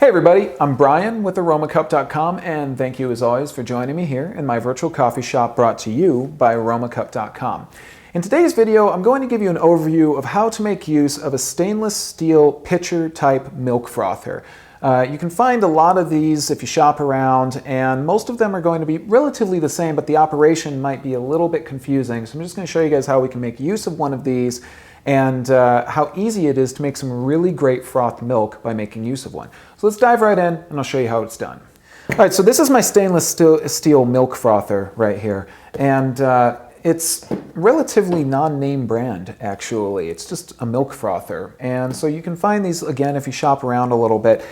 Hey everybody, I'm Brian with Aromacup.com, and thank you as always for joining me here in my virtual coffee shop brought to you by Aromacup.com. In today's video, I'm going to give you an overview of how to make use of a stainless steel pitcher type milk frother. You can find a lot of these if you shop around, and most of them are going to be relatively the same, but the operation might be a little bit confusing. So I'm just going to show you guys how we can make use of one of these and how easy it is to make some really great frothed milk by making use of one. So let's dive right in and I'll show you how it's done. All right, so this is my stainless steel milk frother right here, and it's relatively non-name brand actually. It's just a milk frother, and so you can find these again if you shop around a little bit.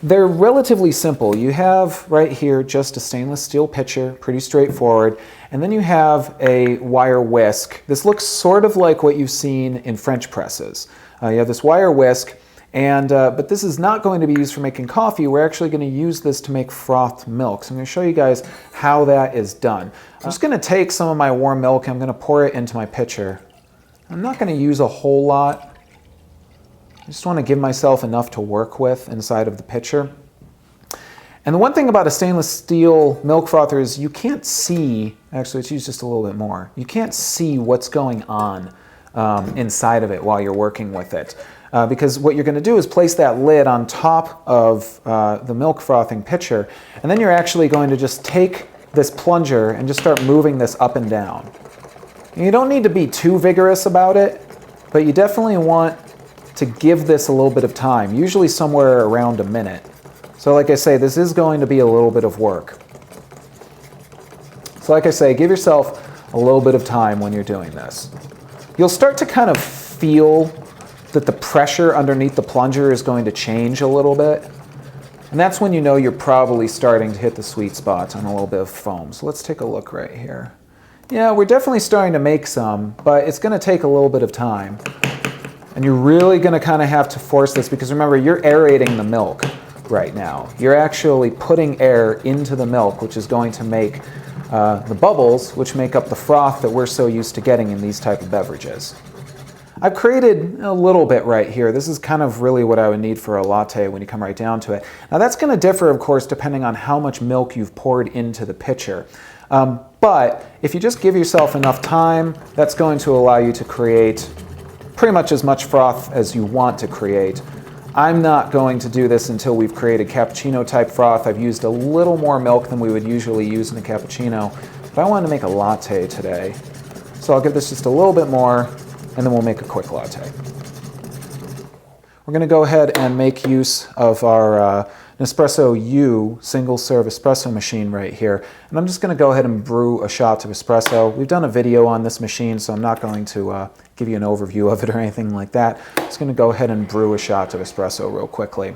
They're relatively simple. You have right here just a stainless steel pitcher, pretty straightforward, and then you have a wire whisk. This looks sort of like what you've seen in French presses. You have this wire whisk, and but this is not going to be used for making coffee. We're actually going to use this to make frothed milk. So I'm going to show you guys how that is done. I'm just going to take some of my warm milk and I'm going to pour it into my pitcher. I'm not going to use a whole lot. I just want to give myself enough to work with inside of the pitcher. And the one thing about a stainless steel milk frother is you can't see, actually let's use just a little bit more, you can't see what's going on inside of it while you're working with it. Because what you're going to do is place that lid on top of the milk frothing pitcher, and then you're actually going to just take this plunger and just start moving this up and down. And you don't need to be too vigorous about it, but you definitely want to give this a little bit of time, usually somewhere around a minute. So like I say, this is going to be a little bit of work. So like I say, give yourself a little bit of time when you're doing this. You'll start to kind of feel that the pressure underneath the plunger is going to change a little bit. And that's when you know you're probably starting to hit the sweet spot on a little bit of foam. So let's take a look right here. Yeah, we're definitely starting to make some, but it's going to take a little bit of time. And you're really going to kind of have to force this because remember, you're aerating the milk right now. You're actually putting air into the milk, which is going to make the bubbles, which make up the froth that we're so used to getting in these type of beverages. I've created a little bit right here. This is kind of really what I would need for a latte when you come right down to it. Now that's going to differ, of course, depending on how much milk you've poured into the pitcher. But if you just give yourself enough time, that's going to allow you to create pretty much as much froth as you want to create. I'm not going to do this until we've created cappuccino type froth. I've used a little more milk than we would usually use in a cappuccino, but I wanted to make a latte today. So I'll give this just a little bit more, and then we'll make a quick latte. We're going to go ahead and make use of our Nespresso U single serve espresso machine right here. And I'm just going to go ahead and brew a shot of espresso. We've done a video on this machine, so I'm not going to give you an overview of it or anything like that. I'm just going to go ahead and brew a shot of espresso real quickly.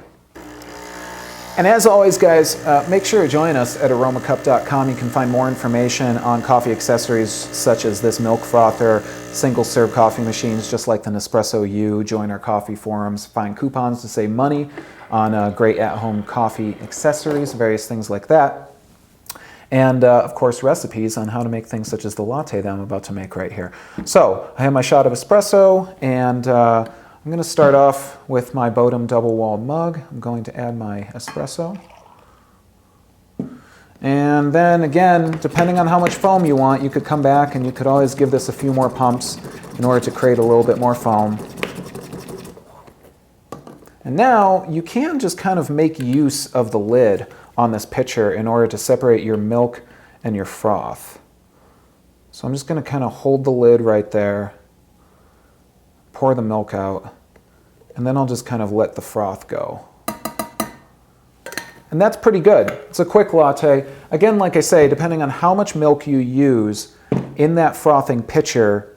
And as always, guys, make sure to join us at Aromacup.com. You can find more information on coffee accessories such as this milk frother, single-serve coffee machines just like the Nespresso U. Join our coffee forums, find coupons to save money on great at-home coffee accessories, various things like that. And of course, recipes on how to make things such as the latte that I'm about to make right here. So I have my shot of espresso, and I'm going to start off with my Bodum double-walled mug. I'm going to add my espresso. And then again, depending on how much foam you want, you could come back and you could always give this a few more pumps in order to create a little bit more foam. And now you can just kind of make use of the lid on this pitcher in order to separate your milk and your froth. So I'm just going to kind of hold the lid right there, pour the milk out, and then I'll just kind of let the froth go. And that's pretty good. It's a quick latte. Again, like I say, depending on how much milk you use in that frothing pitcher,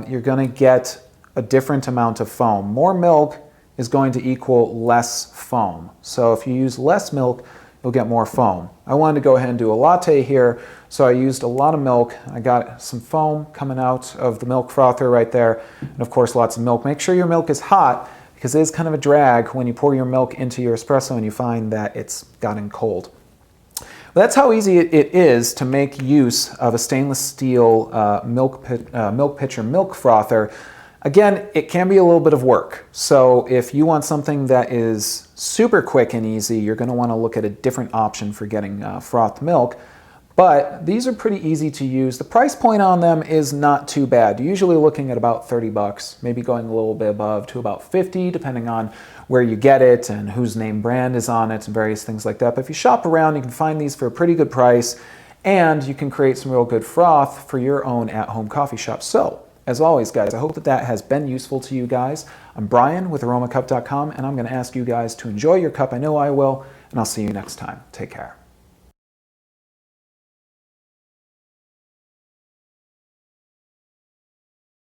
you're going to get a different amount of foam. More milk is going to equal less foam. So if you use less milk, you'll get more foam. I wanted to go ahead and do a latte here, so I used a lot of milk. I got some foam coming out of the milk frother right there, and of course lots of milk. Make sure your milk is hot, because it is kind of a drag when you pour your milk into your espresso and you find that it's gotten cold. But that's how easy it is to make use of a stainless steel milk pitcher milk frother. Again, it can be a little bit of work. So if you want something that is super quick and easy, you're going to want to look at a different option for getting frothed milk. But these are pretty easy to use. The price point on them is not too bad. You're usually looking at about 30 bucks, maybe going a little bit above to about 50, depending on where you get it and whose name brand is on it and various things like that. But if you shop around, you can find these for a pretty good price, and you can create some real good froth for your own at-home coffee shop. So, as always, guys, I hope that has been useful to you guys. I'm Brian with Aromacup.com, and I'm going to ask you guys to enjoy your cup. I know I will, and I'll see you next time. Take care.